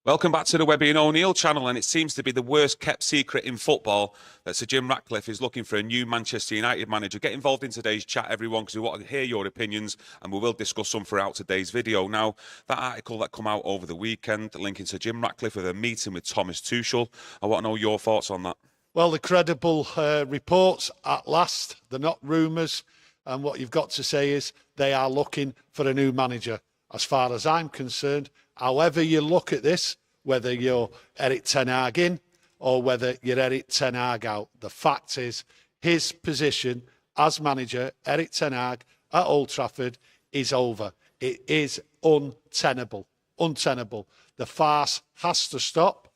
Welcome back to the Webby O'Neill channel, and it seems to be the worst kept secret in football that Sir Jim Ratcliffe is looking for a new Manchester United manager. Get involved in today's chat, everyone, because we want to hear your opinions, and we will discuss some throughout today's video. Now, that article that come out over the weekend linking Sir Jim Ratcliffe with a meeting with Thomas Tuchel, I want to know your thoughts on that. Well, the credible reports at last, they're not rumours, and what you've got to say is they are looking for a new manager. As far as I'm concerned, however you look at this, whether you're Erik Ten Hag in or whether you're Erik Ten Hag out, the fact is his position as manager, Erik Ten Hag at Old Trafford, is over. It is untenable, untenable. The farce has to stop.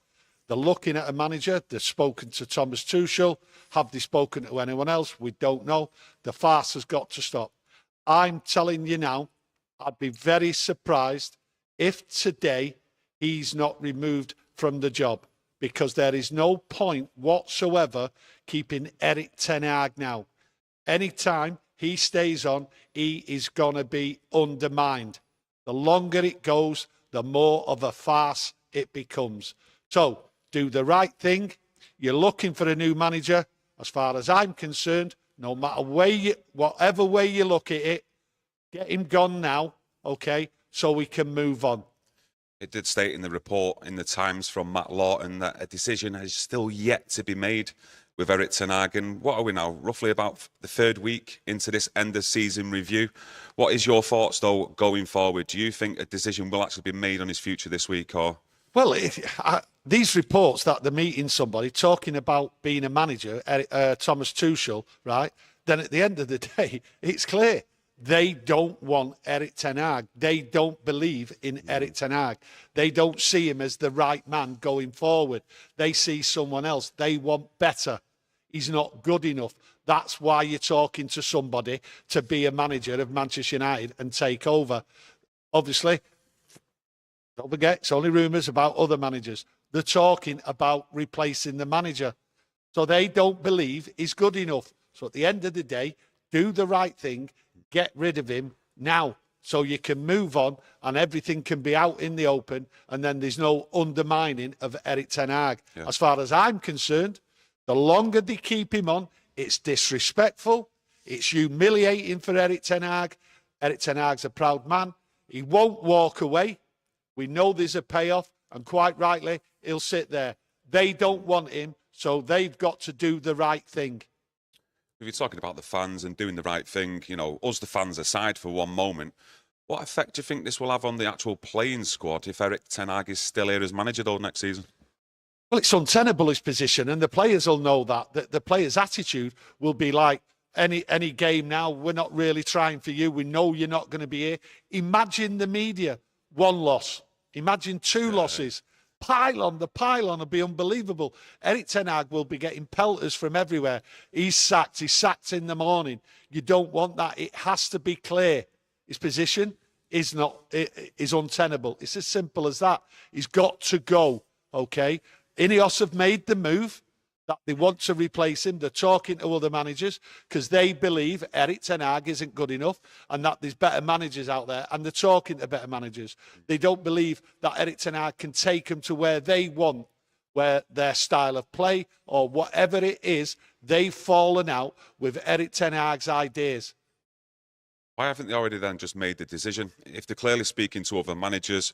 They're looking at a manager. They've spoken to Thomas Tuchel. Have they spoken to anyone else? We don't know. The farce has got to stop. I'm telling you now, I'd be very surprised if today he's not removed from the job, because there is no point whatsoever keeping Erik Ten Hag now. Anytime he stays on, he is going to be undermined. The longer it goes, the more of a farce it becomes. So do the right thing. You're looking for a new manager. As far as I'm concerned, no matter whatever way you look at it, get him gone now, okay, so we can move on. It did state in the report in the Times from Matt Lawton that a decision has still yet to be made with Erik Ten Hag. And what are we now? Roughly about the third week into this end of season review. What is your thoughts, though, going forward? Do you think a decision will actually be made on his future this week, or? Well, these reports that they're meeting somebody talking about being a manager, Thomas Tuchel, right? Then at the end of the day, it's clear. They don't want Erik Ten Hag. They don't believe in Erik Ten Hag. They don't see him as the right man going forward. They see someone else. They want better. He's not good enough. That's why you're talking to somebody to be a manager of Manchester United and take over. Obviously, don't forget, it's only rumours about other managers. They're talking about replacing the manager. So they don't believe he's good enough. So at the end of the day, do the right thing. Get rid of him now so you can move on and everything can be out in the open, and then there's no undermining of Erik Ten Hag. Yeah. As far as I'm concerned, the longer they keep him on, it's disrespectful. It's humiliating for Erik Ten Hag. Erik Ten Hag's a proud man. He won't walk away. We know there's a payoff, and quite rightly, he'll sit there. They don't want him, so they've got to do the right thing. If you're talking about the fans and doing the right thing, you know, us the fans aside for one moment, what effect do you think this will have on the actual playing squad if Erik Ten Hag is still here as manager though next season? Well, it's untenable, his position, and the players will know that. The players' attitude will be like, any game now, we're not really trying for you. We know you're not going to be here. Imagine the media, one loss. Imagine two losses. The pylon will be unbelievable. Erik Ten Hag will be getting pelters from everywhere. He's sacked in the morning. You don't want that. It has to be clear. His position is untenable. It's as simple as that. He's got to go, okay? Ineos have made the move that they want to replace him. They're talking to other managers because they believe Erik Ten Hag isn't good enough and that there's better managers out there, and they're talking to better managers. They don't believe that Erik Ten Hag can take them to where they want, where their style of play or whatever it is. They've fallen out with Erik Ten Hag's ideas. Why haven't they already then just made the decision? If they're clearly speaking to other managers,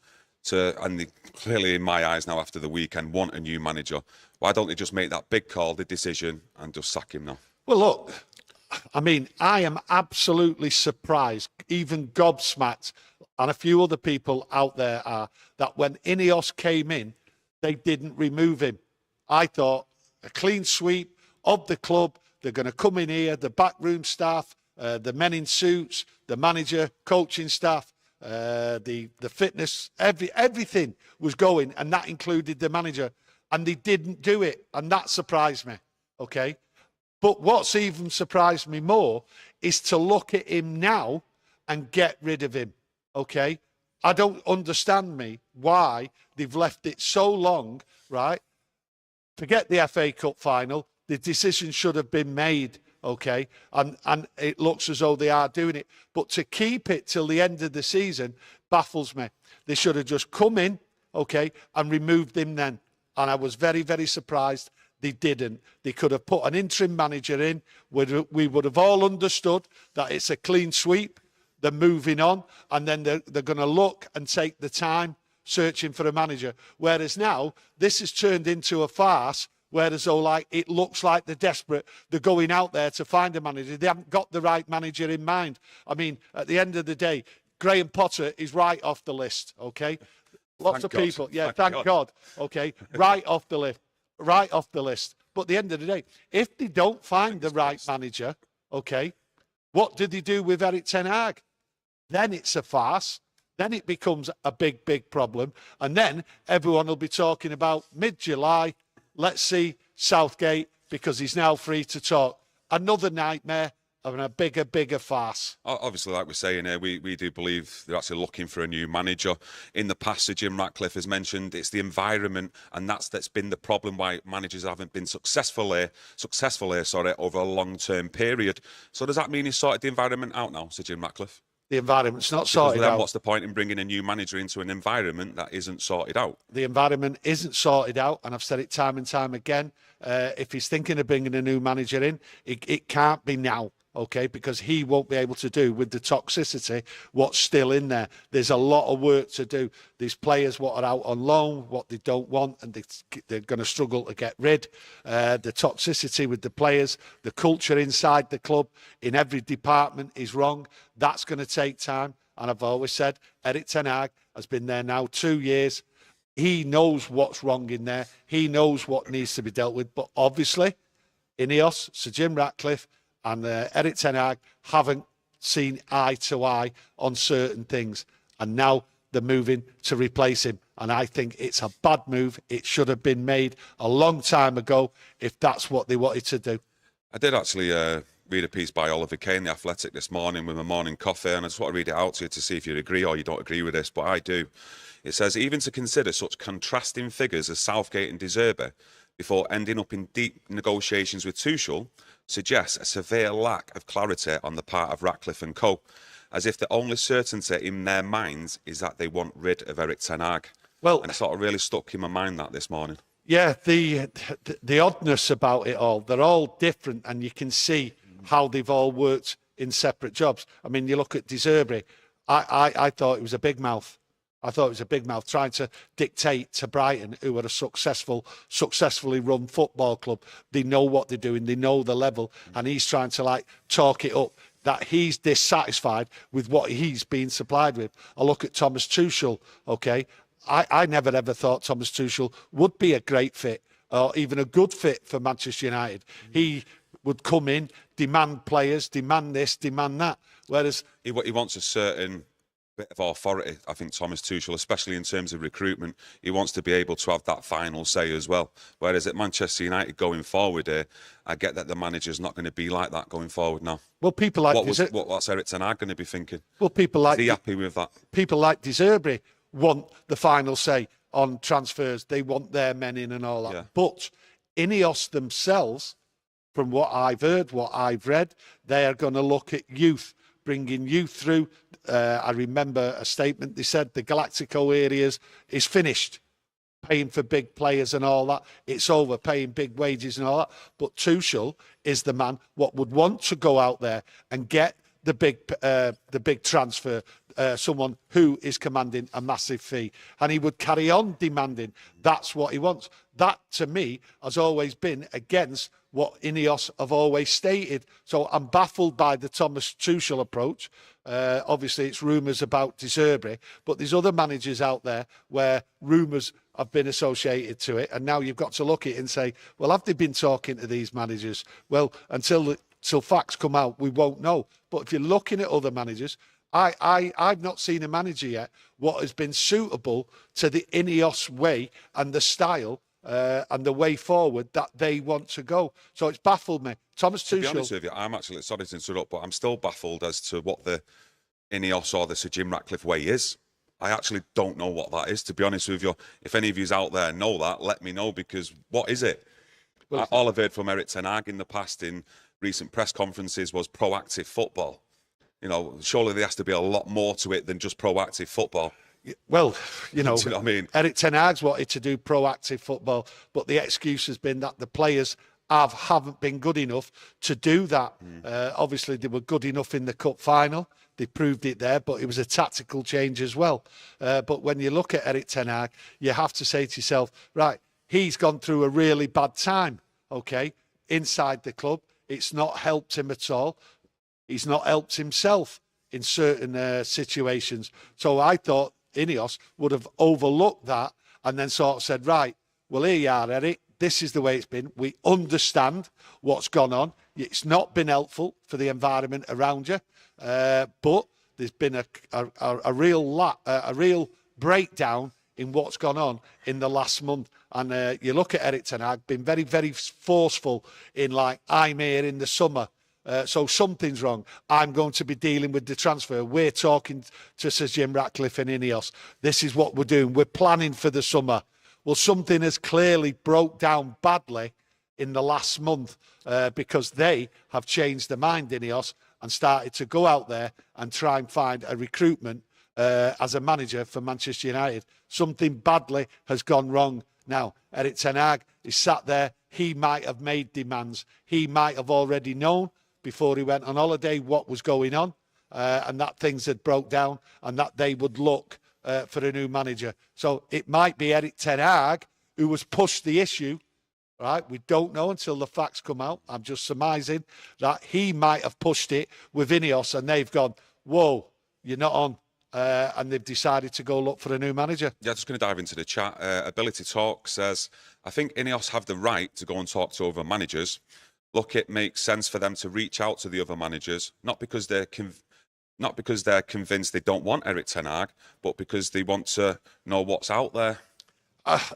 and they clearly, in my eyes now after the weekend, want a new manager, why don't they just make that big call, the decision, and just sack him now? Well, look, I mean, I am absolutely surprised, even gobsmacked, and a few other people out there are, that when Ineos came in, they didn't remove him. I thought a clean sweep of the club. They're going to come in here, the backroom staff, the men in suits, the manager, coaching staff, the fitness, everything was going, and that included the manager, and they didn't do it, and that surprised me, okay? But what's even surprised me more is to look at him now and get rid of him, okay? I don't understand why they've left it so long, right? Forget the FA Cup final. The decision should have been made, okay? And it looks as though they are doing it. But to keep it till the end of the season baffles me. They should have just come in, okay, and removed him then. And I was very, very surprised they didn't. They could have put an interim manager in. We would have all understood that it's a clean sweep. They're moving on, and then they're going to look and take the time searching for a manager. Whereas now, this has turned into a farce, whereas it looks like they're desperate. They're going out there to find a manager. They haven't got the right manager in mind. I mean, at the end of the day, Graham Potter is right off the list, okay? Lots of people, yeah, thank God, okay, right off the list. Right off the list. But at the end of the day, if they don't find the right manager, okay, what do they do with Erik ten Hag? Then it's a farce. Then it becomes a big, big problem. And then everyone will be talking about mid-July, let's see Southgate, because he's now free to talk. Another nightmare and a bigger, bigger farce. Obviously, like we're saying here, we do believe they're actually looking for a new manager. In the past, Sir Jim Ratcliffe has mentioned it's the environment, and that's been the problem why managers haven't been successful here, over a long-term period. So does that mean he's sorted the environment out now, Sir Jim Ratcliffe? The environment's not sorted then out. What's the point in bringing a new manager into an environment that isn't sorted out? The environment isn't sorted out, and I've said it time and time again. If he's thinking of bringing a new manager in, it can't be now. Okay, because he won't be able to do with the toxicity what's still in there. There's a lot of work to do. These players what are out on loan, what they don't want, and they're going to struggle to get rid. The toxicity with the players, the culture inside the club, in every department is wrong. That's going to take time. And I've always said, Erik ten Hag has been there now 2 years. He knows what's wrong in there. He knows what needs to be dealt with. But obviously, Ineos, Sir Jim Ratcliffe, and Erik ten Hag haven't seen eye to eye on certain things. And now they're moving to replace him. And I think it's a bad move. It should have been made a long time ago if that's what they wanted to do. I did actually read a piece by Oliver Kay in The Athletic this morning with my morning coffee, and I just want to read it out to you to see if you agree or you don't agree with this, but I do. It says, even to consider such contrasting figures as Southgate and De Zerbi before ending up in deep negotiations with Tuchel suggests a severe lack of clarity on the part of Ratcliffe and co, as if the only certainty in their minds is that they want rid of Erik ten Hag. Well, and it sort of really stuck in my mind that this morning. Yeah, the oddness about it all, they're all different, and you can see how they've all worked in separate jobs. I mean, you look at De Zerbi, I thought it was a big mouth. I thought it was a big mouth trying to dictate to Brighton, who are a successfully run football club. They know what they're doing. They know the level. And he's trying to talk it up that he's dissatisfied with what he's been supplied with. I look at Thomas Tuchel, okay? I never ever thought Thomas Tuchel would be a great fit or even a good fit for Manchester United. He would come in, demand players, demand this, demand that. Whereas he wants a certain bit of authority, I think, Thomas Tuchel, especially in terms of recruitment. He wants to be able to have that final say as well. Whereas at Manchester United going forward here, I get that the manager's not going to be like that going forward now. Well, people like what's Erik ten Hag going to be thinking? Well, people like is he happy with that? People like De Zerbi want the final say on transfers. They want their men in and all that. Yeah. But Ineos themselves, from what I've heard, what I've read, they are going to look at youth, bringing youth through. I remember a statement they said the Galactico areas is finished, paying for big players and all that. It's over, paying big wages and all that. But Tuchel is the man what would want to go out there and get the big transfer, someone who is commanding a massive fee, and he would carry on demanding. That's what he wants. That, to me, has always been against what Ineos have always stated. So I'm baffled by the Thomas Tuchel approach. Obviously, it's rumours about De Zerbi, but there's other managers out there where rumours have been associated to it, and now you've got to look at it and say, well, have they been talking to these managers? Well, until facts come out, we won't know. But if you're looking at other managers, I've not seen a manager yet what has been suitable to the Ineos way and the style and the way forward that they want to go. So it's baffled me. Thomas Tuchel. To be honest with you, I'm actually, sorry to interrupt, but I'm still baffled as to what the Ineos or the Sir Jim Ratcliffe way is. I actually don't know what that is, to be honest with you. If any of you out there know that, let me know, because what is it? Well, all I've heard from Erik ten Hag in the past in recent press conferences was proactive football. You know, surely there has to be a lot more to it than just proactive football. Well, you know, Do you know what I mean? Erik ten Hag's wanted to do proactive football, but the excuse has been that the players haven't been good enough to do that. Obviously, they were good enough in the cup final. They proved it there, but it was a tactical change as well. But when you look at Erik ten Hag, you have to say to yourself, right, he's gone through a really bad time, okay, inside the club. It's not helped him at all. He's not helped himself in certain situations. So I thought Ineos would have overlooked that and then sort of said, right, well, here you are, Erik. This is the way it's been. We understand what's gone on. It's not been helpful for the environment around you, but there's been a real breakdown in what's gone on in the last month. And you look at Erik ten Hag, been very, very forceful in like, I'm here in the summer. So something's wrong. I'm going to be dealing with the transfer. We're talking to Sir Jim Ratcliffe and Ineos. This is what we're doing. We're planning for the summer. Well, something has clearly broke down badly in the last month because they have changed their mind, Ineos, and started to go out there and try and find a recruitment as a manager for Manchester United. Something badly has gone wrong. Now, Erik ten Hag is sat there. He might have made demands. He might have already known before he went on holiday what was going on and that things had broke down and that they would look for a new manager. So it might be Erik ten Hag who has pushed the issue, right? We don't know until the facts come out. I'm just surmising that he might have pushed it with Ineos and they've gone, whoa, you're not on. And they've decided to go look for a new manager. Yeah, just going to dive into the chat. Ability Talk says, I think Ineos have the right to go and talk to other managers. Look, it makes sense for them to reach out to the other managers, not because they're convinced they don't want Erik ten Hag, but because they want to know what's out there.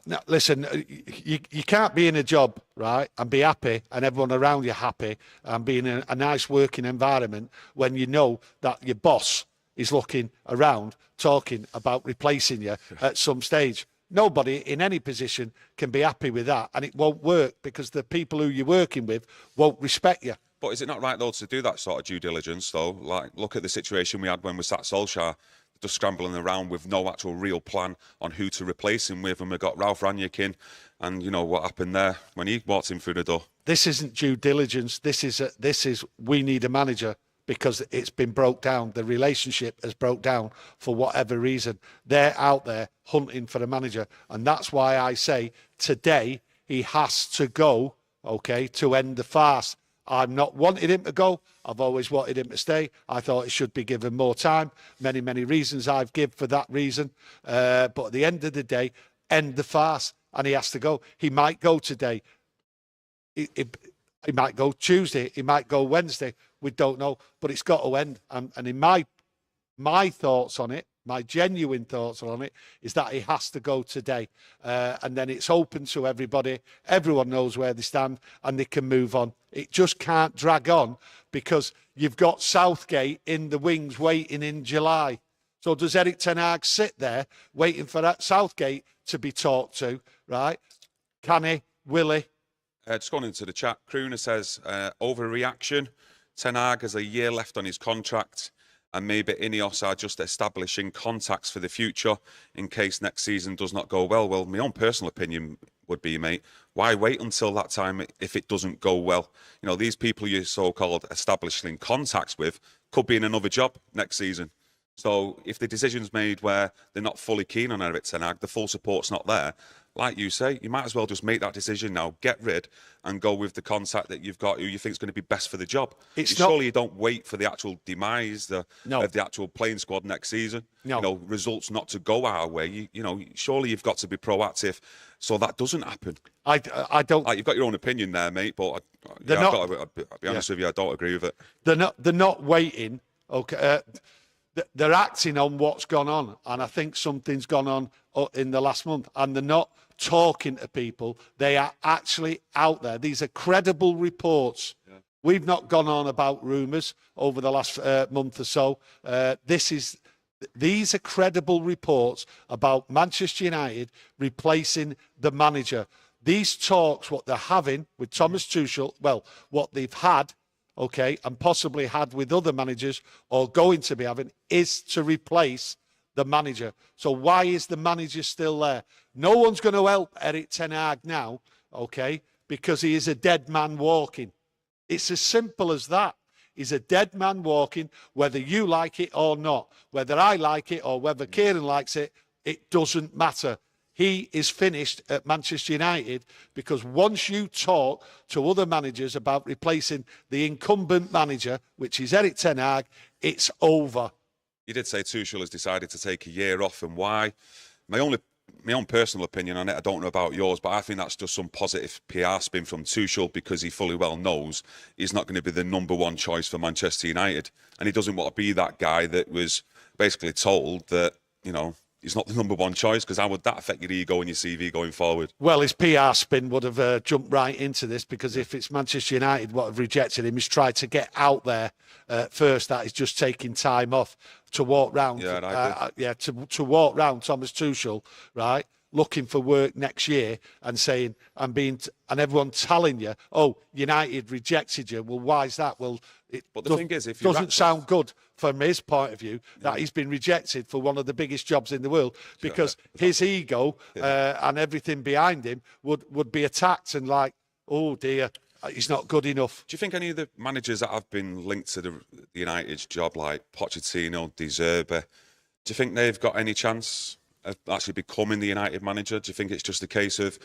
Now, listen, you can't be in a job, right, and be happy and everyone around you happy and be in a nice working environment when you know that your boss is looking around talking about replacing you at some stage. Nobody in any position can be happy with that, and it won't work because the people who you're working with won't respect you. But is it not right, though, to do that sort of due diligence, though? Like, look at the situation we had when we sat Solskjaer, just scrambling around with no actual real plan on who to replace him with, and we got Ralph Rangnick in, and you know what happened there when he walked in through the door. This isn't due diligence. This is we need a manager because it's been broke down. The relationship has broke down for whatever reason. They're out there hunting for a manager, and that's why I say today he has to go, okay, to end the farce. I've not wanted him to go. I've always wanted him to stay. I thought he should be given more time. Many, many reasons I've given for that reason. But at the end of the day, end the farce, and he has to go. He might go today. He might go Tuesday. He might go Wednesday. We don't know. But it's got to end. And in my thoughts on it, my genuine thoughts on it, is that he has to go today. And then it's open to everybody. Everyone knows where they stand and they can move on. It just can't drag on because you've got Southgate in the wings waiting in July. So does Erik ten Hag sit there waiting for that Southgate to be talked to, right? Can he? Will he? Just going into the chat, Crooner says, overreaction. Ten Hag has a year left on his contract, and maybe Ineos are just establishing contacts for the future in case next season does not go well. Well, my own personal opinion would be, mate, why wait until that time if it doesn't go well? You know, these people you're so-called establishing contacts with could be in another job next season. So if the decision's made where they're not fully keen on Erik ten Hag, the full support's not there, like you say, you might as well just make that decision now, get rid and go with the contact that you've got who you think is going to be best for the job. Surely you don't wait for the actual demise of the actual playing squad next season. No. You know, results not to go our way. You know, surely you've got to be proactive so that doesn't happen. I don't. Like, you've got your own opinion there, mate, but I'll be honest with you, I don't agree with it. They're not waiting. Okay. They're acting on what's gone on, and I think something's gone on in the last month, and they're not talking to people. They are actually out there. These are credible reports. Yeah. We've not gone on about rumours over the last month or so. These are credible reports about Manchester United replacing the manager. These talks, what they're having with Thomas Tuchel, well, what they've had, okay, and possibly had with other managers or going to be having, is to replace the manager. So why is the manager still there? No one's going to help Erik ten Hag now, okay, because he is a dead man walking. It's as simple as that. He's a dead man walking, whether you like it or not. Whether I like it or whether Kieron likes it, it doesn't matter. He is finished at Manchester United, because once you talk to other managers about replacing the incumbent manager, which is Erik ten Hag, it's over. You did say Tuchel has decided to take a year off, and why? My own personal opinion on it, I don't know about yours, but I think that's just some positive PR spin from Tuchel, because he fully well knows he's not going to be the #1 choice for Manchester United. And he doesn't want to be that guy that was basically told that, you know, he's not the #1 choice, because how would that affect your ego and your CV going forward? Well, his PR spin would have jumped right into this, because if it's Manchester United what have rejected him, he's tried to get out there first. That is just taking time off to walk round. To walk round Thomas Tuchel, right, looking for work next year and saying and everyone telling you, oh, United rejected you. Well, why is that? Well, but the thing is, if doesn't sound good from his point of view that he's been rejected for one of the biggest jobs in the world, because his ego and everything behind him would be attacked, and like, oh dear, he's not good enough. Do you think any of the managers that have been linked to the United's job, like Pochettino, De Zerbi, do you think they've got any chance of actually becoming the United manager? Do you think it's just a case of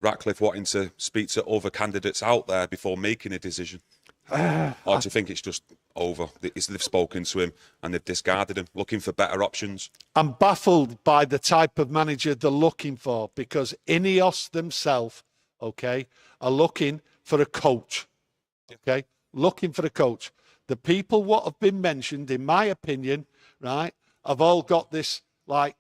Ratcliffe wanting to speak to other candidates out there before making a decision? Or do you think it's just over? They've spoken to him and they've discarded him, looking for better options? I'm baffled by the type of manager they're looking for, because Ineos themselves, okay, are looking for a coach, okay, looking for a coach. The people what have been mentioned, in my opinion, right, have all got this, like,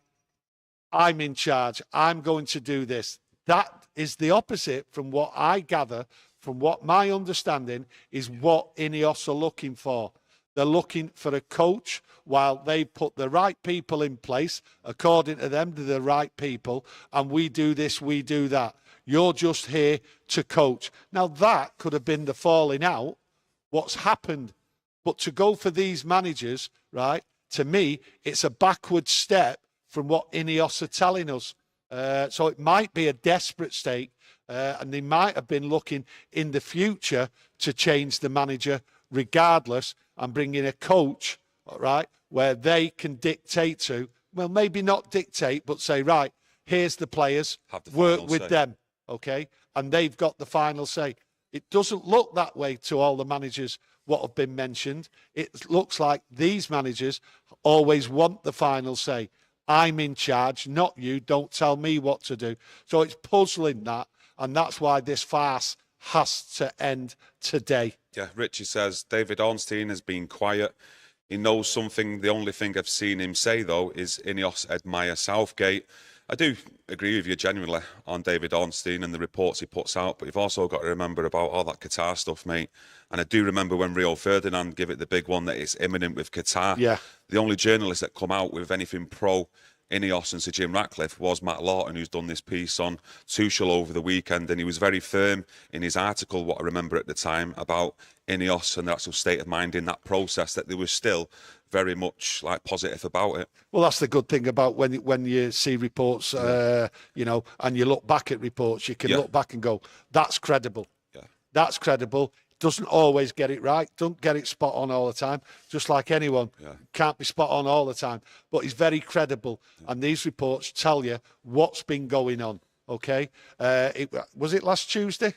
I'm in charge, I'm going to do this. That is the opposite from what I gather, from what my understanding is what Ineos are looking for. They're looking for a coach while they put the right people in place. According to them, they're the right people. And we do this, we do that. You're just here to coach. Now, that could have been the falling out, what's happened. But to go for these managers, right, to me, it's a backward step from what Ineos are telling us. So it might be a desperate stake, and they might have been looking in the future to change the manager regardless, and bring in a coach, right, where they can dictate to, well, maybe not dictate, but say, right, here's the players, work with them, okay? And they've got the final say. It doesn't look that way to all the managers what have been mentioned. It looks like these managers always want the final say. I'm in charge, not you. Don't tell me what to do. So it's puzzling that, and that's why this farce has to end today. Yeah, Richie says, David Ornstein has been quiet. He knows something. The only thing I've seen him say, though, is Ineos admire Southgate. I do agree with you genuinely on David Ornstein and the reports he puts out, but you've also got to remember about all that Qatar stuff, mate. And I do remember when Rio Ferdinand gave it the big one that it's imminent with Qatar. Yeah. The only journalist that come out with anything pro Ineos and Sir Jim Ratcliffe was Matt Lawton, who's done this piece on Tuchel over the weekend, and he was very firm in his article, what I remember at the time, about Ineos and the actual state of mind in that process, that they were still very much like positive about it. Well, that's the good thing about when you see reports, you know, and you look back at reports, you can look back and go, that's credible. Yeah. That's credible. Doesn't always get it right. Don't get it spot on all the time. Just like anyone. Yeah. Can't be spot on all the time. But he's very credible. Yeah. And these reports tell you what's been going on. Okay? Was it last Tuesday?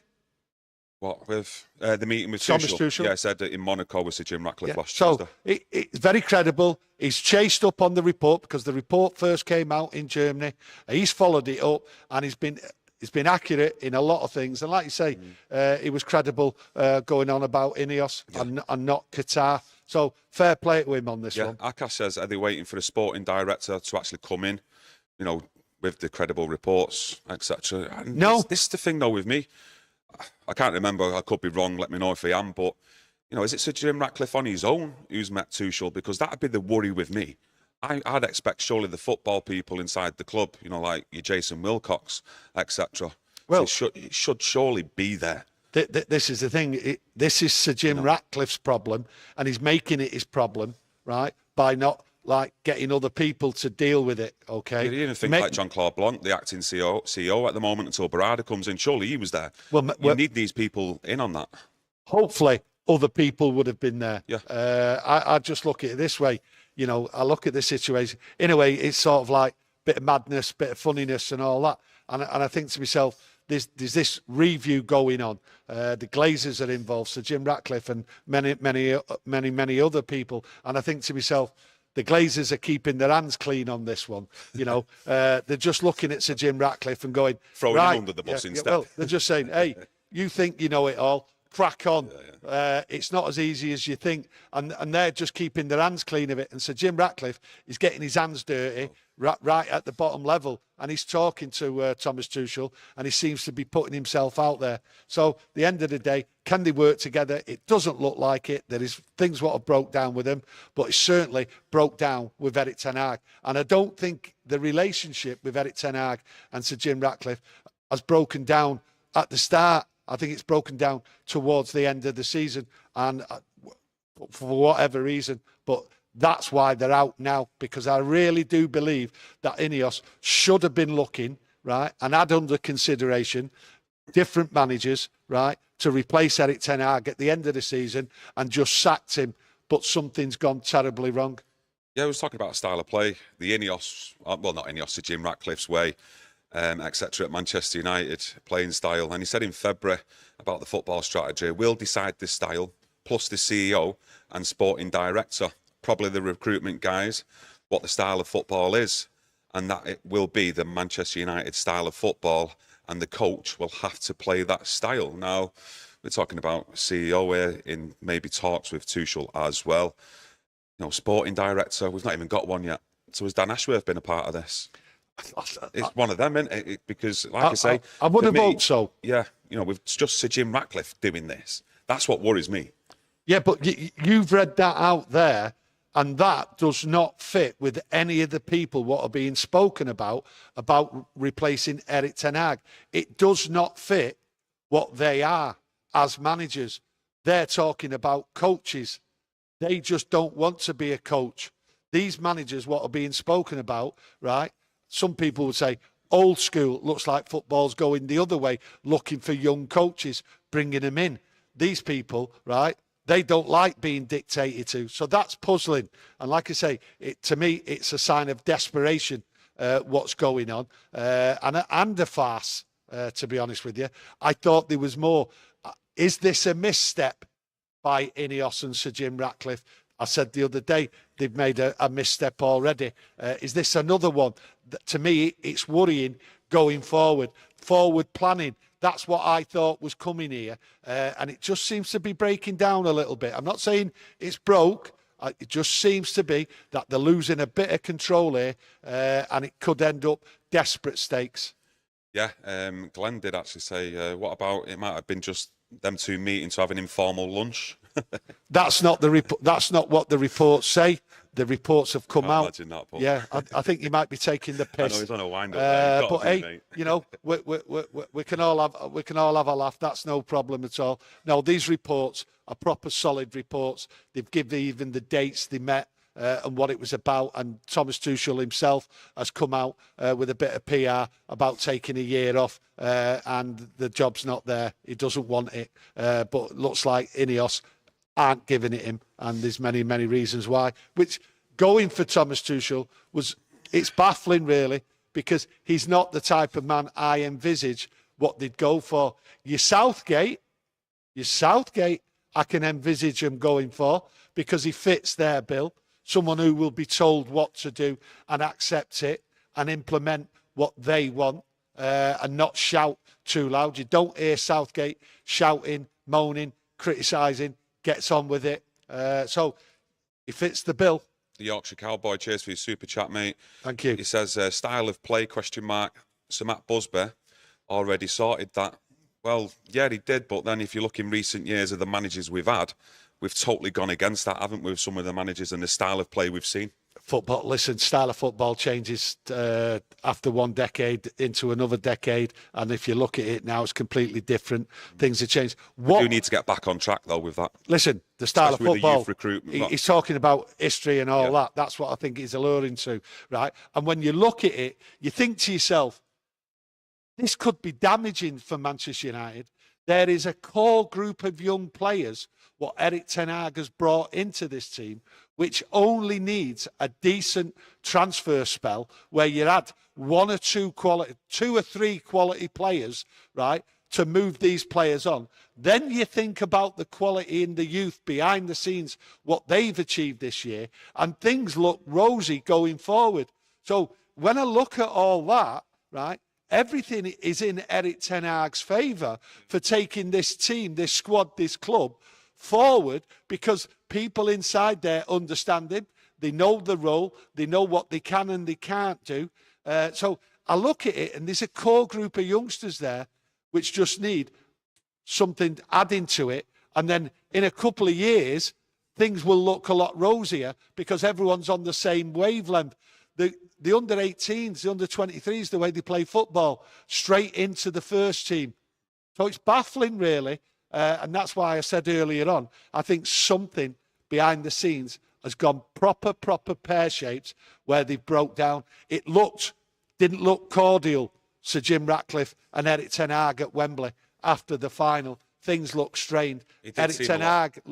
What, with the meeting with Thomas Tuchel? Yeah, I said that in Monaco with Sir Jim Ratcliffe last Tuesday. So it's very credible. He's chased up on the report because the report first came out in Germany. He's followed it up, and he's been accurate in a lot of things. And like you say, he was credible going on about Ineos and not Qatar. So fair play to him on this one. Akash says, are they waiting for a sporting director to actually come in, you know, with the credible reports, etc.? No. This is the thing, though, with me. I can't remember. I could be wrong. Let me know if I am. But, you know, is it Sir Jim Ratcliffe on his own who's met Tuchel? Because that would be the worry with me. I'd expect surely the football people inside the club, you know, like your Jason Wilcox, etc. Well, it should surely be there. This is the thing. This is Sir Jim Ratcliffe's problem, and he's making it his problem, right? By not like getting other people to deal with it, okay? You even think like Jean-Claude Blanc, the acting CEO at the moment, until Barada comes in. Surely he was there. Well, you need these people in on that. Hopefully other people would have been there. Yeah. I just look at it this way. You know, I look at the situation. In a way, it's sort of like a bit of madness, bit of funniness and all that. And I think to myself, there's this review going on. The Glazers are involved, Sir Jim Ratcliffe and many other people. And I think to myself, the Glazers are keeping their hands clean on this one. You know, they're just looking at Sir Jim Ratcliffe and going, throwing him under the bus instead. Well, they're just saying, hey, you think you know it all. Crack on. It's not as easy as you think. And they're just keeping their hands clean of it. And Sir Jim Ratcliffe is getting his hands dirty right at the bottom level. And he's talking to Thomas Tuchel, and he seems to be putting himself out there. So at the end of the day, can they work together? It doesn't look like it. There is things what have broke down with him, but it certainly broke down with Erik ten Hag. And I don't think the relationship with Erik ten Hag and Sir Jim Ratcliffe has broken down at the start. I think it's broken down towards the end of the season, and for whatever reason. But that's why they're out now, because I really do believe that Ineos should have been looking, right, and had under consideration different managers, right, to replace Erik ten Hag at the end of the season, and just sacked him. But something's gone terribly wrong. Yeah, I was talking about style of play. The Ineos, well, not Ineos, the Jim Ratcliffe's way. Etc. at Manchester United, playing style. And he said in February about the football strategy, we'll decide the style, plus the CEO and sporting director, probably the recruitment guys, what the style of football is. And that it will be the Manchester United style of football, and the coach will have to play that style. Now, we're talking about CEO here in maybe talks with Tuchel as well. You know, sporting director, we've not even got one yet. So has Dan Ashworth been a part of this? It's one of them, isn't it? Because, like I say, I would have hoped so. Yeah, you know, with just Sir Jim Ratcliffe doing this, that's what worries me. Yeah, but you've read that out there, and that does not fit with any of the people what are being spoken about replacing Erik ten Hag. It does not fit what they are as managers. They're talking about coaches. They just don't want to be a coach. These managers, what are being spoken about, right? Some people would say, old school, looks like football's going the other way, looking for young coaches, bringing them in. These people, right, they don't like being dictated to. So that's puzzling. And like I say, to me, it's a sign of desperation, what's going on, and a farce, to be honest with you. I thought there was more. Is this a misstep by Ineos and Sir Jim Ratcliffe? I said the other day, they've made a misstep already. Is this another one? To me, it's worrying going forward. Forward planning, that's what I thought was coming here. And it just seems to be breaking down a little bit. I'm not saying it's broke. It just seems to be that they're losing a bit of control here, and it could end up desperate stakes. Yeah, Glenn did actually say, what about, it might have been just them two meeting to have an informal lunch. That's not what the reports say. The reports have come out. That, yeah, I think you might be taking the piss. I know he's on a wind-up. But hey, you know, we can all have a laugh. That's no problem at all. No, these reports are proper solid reports. They've given even the dates they met and what it was about. And Thomas Tuchel himself has come out with a bit of PR about taking a year off, and the job's not there. He doesn't want it, but looks like Ineos aren't giving it him, and there's many reasons why. Which, going for Thomas Tuchel it's baffling really, because he's not the type of man I envisage what they'd go for. Your Southgate, I can envisage him going for, because he fits their bill. Someone who will be told what to do and accept it and implement what they want, and not shout too loud. You don't hear Southgate shouting, moaning, criticising. Gets on with it. So he fits the bill. The Yorkshire Cowboy, cheers for your super chat, mate. Thank you. He says, style of play, ? Sir Matt Busby already sorted that. Well, yeah, he did. But then if you look in recent years of the managers we've had, we've totally gone against that, haven't we, with some of the managers and the style of play we've seen? football, listen, style of football changes after one decade into another decade, and if you look at it now, it's completely different. Things have changed. You need to get back on track though with that. Listen, the style Especially of football, with the youth recruitment, he's talking about history and all that. That's what I think he's alluring to, right? And when you look at it, you think to yourself, this could be damaging for Manchester United. There is a core group of young players, what Erik ten Hag has brought into this team, which only needs a decent transfer spell where you add two or three quality players, right, to move these players on. Then you think about the quality in the youth behind the scenes, what they've achieved this year, and things look rosy going forward. So when I look at all that, right, everything is in Erik ten Hag's favour for taking this team, this squad, this club forward, because people inside there understand him. They know the role. They know what they can and they can't do. So I look at it, and there's a core group of youngsters there which just need something adding to it. And then in a couple of years, things will look a lot rosier because everyone's on the same wavelength. The under-18s, the under-23s, the way they play football, straight into the first team. So it's baffling, really. And that's why I said earlier on, I think something behind the scenes has gone proper pear-shaped where they've broke down. It didn't look cordial, Sir Jim Ratcliffe and Erik ten Hag at Wembley after the final. Things looked strained. Erik ten Hag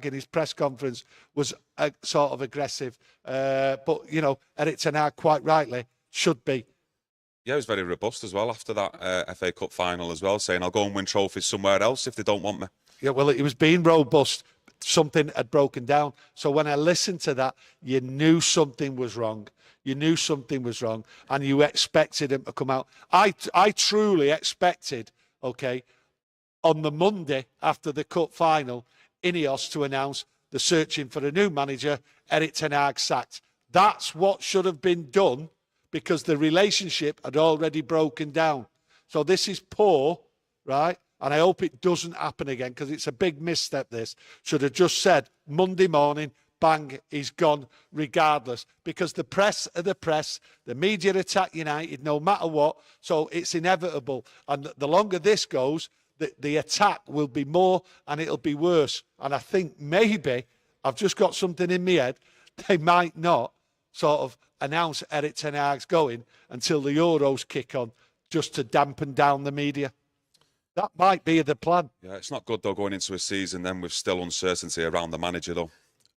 in his press conference was sort of aggressive. But, you know, Erik ten Hag, quite rightly, should be. Yeah, he was very robust as well after that FA Cup final as well, saying I'll go and win trophies somewhere else if they don't want me. Yeah, well, he was being robust. Something had broken down. So when I listened to that, you knew something was wrong. You knew something was wrong, and you expected him to come out. I truly expected, okay, on the Monday after the cup final, Ineos to announce they're searching for a new manager, Erik ten Hag sacked. That's what should have been done because the relationship had already broken down. So this is poor, right? And I hope it doesn't happen again because it's a big misstep, this. Should have just said Monday morning, bang, he's gone regardless. Because the press are the press, the media attack United no matter what, so it's inevitable. And the longer this goes, the attack will be more and it'll be worse. And I think maybe, I've just got something in my head, they might not sort of announce Erik ten Hag's going until the Euros kick on, just to dampen down the media. That might be the plan. Yeah, it's not good though going into a season then with still uncertainty around the manager though.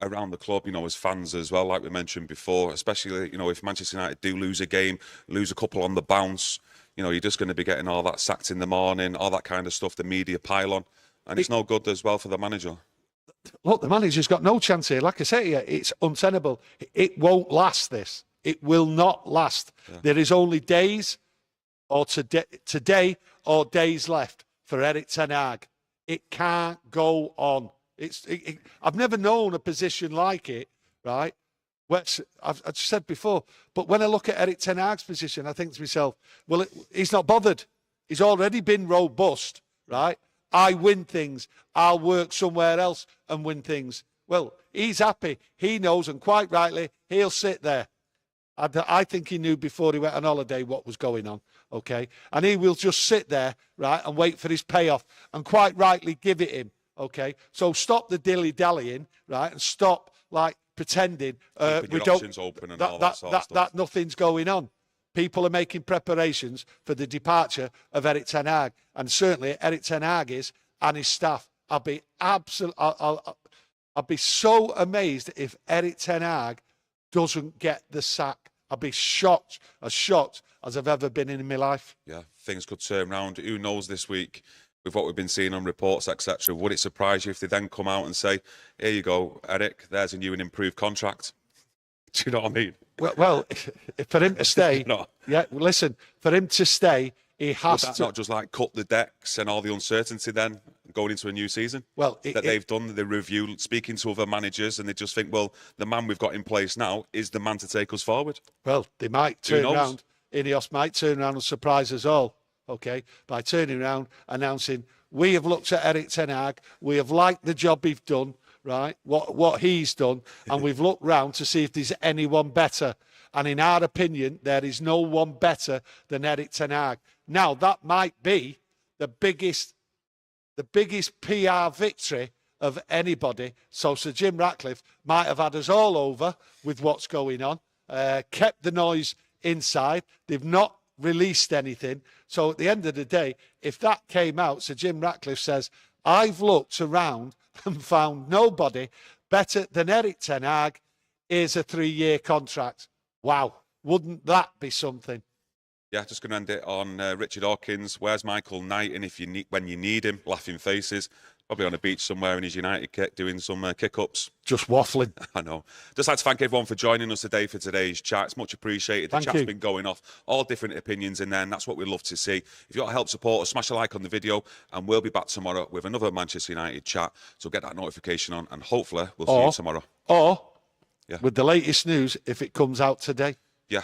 Around the club, you know, as fans as well, like we mentioned before, especially, you know, if Manchester United do lose a game, lose a couple on the bounce, you know, you're just going to be getting all that sacked in the morning, all that kind of stuff, the media pile on. And it's no good as well for the manager. Look, the manager's got no chance here. Like I say, it's untenable. It won't last, this. It will not last. Yeah. There is only days or today or days left for Erik ten Hag. It can't go on. I've never known a position like it, right? I've said before, but when I look at Erik ten Hag's position, I think to myself, well, he's not bothered. He's already been robust, right? I win things. I'll work somewhere else and win things. Well, he's happy. He knows, and quite rightly, he'll sit there. I think he knew before he went on holiday what was going on, okay? And he will just sit there, right, and wait for his payoff, and quite rightly give it him, okay? So stop the dilly-dallying, right, and stop, like, pretending we don't, options open and all that sort of stuff. That nothing's going on. People are making preparations for the departure of Erik ten Hag, and certainly Erik ten Hag is, and his staff. I'll be so amazed if Erik ten Hag doesn't get the sack. I'll be shocked as I've ever been in my life. Yeah, things could turn round. Who knows this week with what we've been seeing on reports, etc. Would it surprise you if they then come out and say, here you go, Erik, there's a new and improved contract? Do you know what I mean? Well, for him to stay, no. Yeah, listen, for him to stay, he has to not just like cut the decks and all the uncertainty then going into a new season. Well, they've done the review, speaking to other managers, and they just think, well, the man we've got in place now is the man to take us forward. Well, they might turn around. Ineos might turn around and surprise us all, okay, by turning around, announcing, we have looked at Erik ten Hag, we have liked the job he's done, right, what he's done, and we've looked round to see if there's anyone better. And in our opinion, there is no one better than Erik ten Hag. Now, that might be the biggest PR victory of anybody. So Sir Jim Ratcliffe might have had us all over with what's going on, kept the noise inside. They've not released anything. So at the end of the day, if that came out, Sir Jim Ratcliffe says, I've looked around and found nobody better than Erik ten Hag. Here's a 3-year contract. Wow, wouldn't that be something? Yeah, just going to end it on Richard Hawkins. Where's Michael Knight? And when you need him, laughing faces. Probably on a beach somewhere in his United kit doing some kick-ups. Just waffling. I know. Just like to thank everyone for joining us today for today's chat. It's much appreciated. The chat's been going off. All different opinions in there, and that's what we love to see. If you want to help support us, smash a like on the video, and we'll be back tomorrow with another Manchester United chat. So get that notification on, and hopefully we'll see you tomorrow. Or, with the latest news, if it comes out today. Yeah.